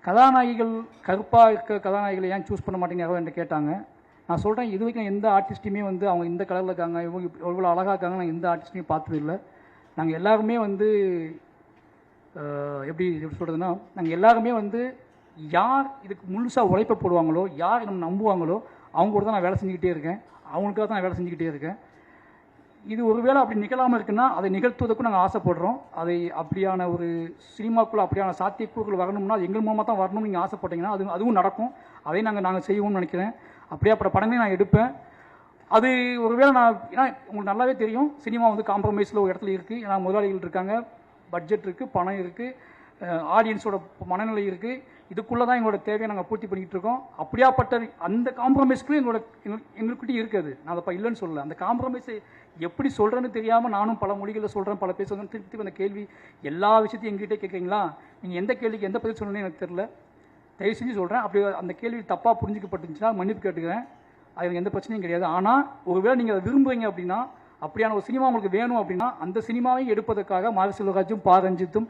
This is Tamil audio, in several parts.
கதாநாயகிகள் கருப்பாக இருக்க கதாநாயகிகளை ஏன் சூஸ் பண்ண மாட்டேங்க என்கிட்ட கேட்டாங்க. நான் சொல்கிறேன், இது வரைக்கும் எந்த ஆர்டிஸ்ட்டையுமே வந்து அவங்க இந்த கலரில் இருக்காங்க, இவங்க எவ்வளோ அழகாக இருக்காங்க, நான் எந்த ஆர்டிஸ்ட்டையும் பார்த்தது இல்லை. நாங்கள் எல்லாருமே வந்து எப்படி சொல்கிறதுனா, நாங்கள் எல்லாருமே வந்து யார் இதுக்கு முழுசாக உழைப்ப போடுவாங்களோ, யார் நம்ம நம்புவாங்களோ அவங்க கூட தான் நான் வேலை செஞ்சுக்கிட்டே இருக்கேன். அவங்களுக்காக தான் நான் வேலை செஞ்சுக்கிட்டே இருக்கேன். இது ஒருவேளை அப்படி நிகழாமல் இருக்குன்னா அதை நிகழ்த்துவதற்கும் நாங்கள் ஆசைப்படுறோம். அதை அப்படியான ஒரு சினிமாக்குள்ளே அப்படியான சாத்தியக்கூறுகள் வரணும்னா அது எங்கள் மூலமாக தான் வரணும்னு நீங்கள் ஆசைப்பட்டீங்கன்னா அதுவும் நடக்கும். அதையும் நாங்கள் செய்வோம்னு நினைக்கிறேன். அப்படியே அப்புறம் படங்களே நான் எடுப்பேன். அது ஒருவேளை ஏன்னா உங்களுக்கு நல்லாவே தெரியும், சினிமா வந்து காம்ப்ரமைஸில் ஒரு இடத்துல இருக்குது. ஏன்னா முதலாளிகள் இருக்காங்க, பட்ஜெட் இருக்குது, பணம் இருக்குது, ஆடியன்ஸோட மனநிலை இருக்குது. இதுக்குள்ளே தான் எங்களோட தேவையை நாங்கள் பூர்த்தி பண்ணிக்கிட்டு இருக்கோம். அப்படியாப்பட்ட அந்த காம்ப்ரமைஸ்க்கும் எங்களுக்கிட்டே இருக்குது. நான் அதை இல்லைன்னு சொல்லலை. அந்த காம்ப்ரமைஸை எப்படி சொல்கிறேன்னு தெரியாமல் நானும் பல மொழிகளில் சொல்கிறேன், பல பேசுகிறேன். திருப்பி அந்த கேள்வி எல்லா விஷயத்தையும் எங்ககிட்டே கேட்குறீங்களா, நீங்கள் எந்த கேள்விக்கு எந்த பதில் சொல்லணும்னு எனக்கு தெரில. தயவு செஞ்சு சொல்கிறேன், அப்படி அந்த கேள்வி தப்பாக புரிஞ்சிக்கப்பட்டுச்சுன்னா மன்னிப்பு கேட்டுக்கிறேன். அது எனக்கு எந்த பிரச்சனையும் கிடையாது. ஆனால் ஒருவேளை நீங்கள் அதை விரும்புகிறீங்க அப்படின்னா, அப்படியான ஒரு சினிமா உங்களுக்கு வேணும் அப்படின்னா அந்த சினிமாவை எடுப்பதற்காக மாரி செல்வராஜும் பா ரஞ்சித்தும்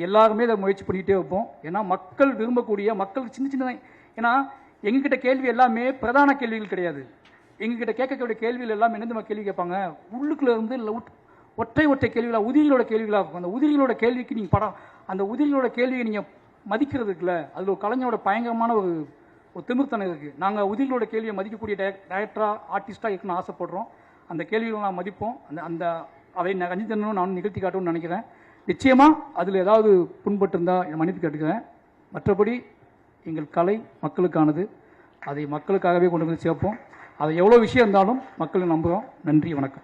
எல்லாருமே இதை முயற்சி பண்ணிகிட்டே வைப்போம். ஏன்னா மக்கள் விரும்பக்கூடிய, மக்கள் சின்ன ஏன்னா எங்ககிட்ட கேள்வி எல்லாமே பிரதான கேள்விகள் கிடையாது. எங்ககிட்ட கேட்கக்கூடிய கேள்விகள் எல்லாம் என்னென்ன கேள்வி கேட்பாங்க, உள்ளுக்குள்ள இருந்து ஒற்றை கேள்விகளாக, உதிரிகளோட கேள்விகளாக இருக்கும். அந்த உதிரிகளோட கேள்விக்கு நீங்கள் அந்த உதிரிகளோட கேள்வியை நீங்கள் மதிக்கிறதுக்குல அதில் ஒரு கலைஞரோட பயங்கரமான ஒரு திமிர்த்தனம் இருக்குது. நாங்கள் உதிரிகளோட கேள்வியை மதிக்கக்கூடிய டைரக்டராக ஆர்டிஸ்டாக இருக்கணும்னு ஆசைப்படுறோம். அந்த கேள்விகளை நான் மதிப்போம். அதை ரஞ்சித்தனும் நான் நிகழ்த்தி காட்டும்னு நினைக்கிறேன். நிச்சயமாக அதில் ஏதாவது புண்பட்டு இருந்தால் மன்னிப்பு கேட்டுக்கிறேன். மற்றபடி எங்கள் கலை மக்களுக்கானது. அதை மக்களுக்காகவே கொண்டு வந்து சேர்ப்போம். அதை எவ்வளோ விஷயம் இருந்தாலும் மக்கள் நம்புகிறோம். நன்றி, வணக்கம்.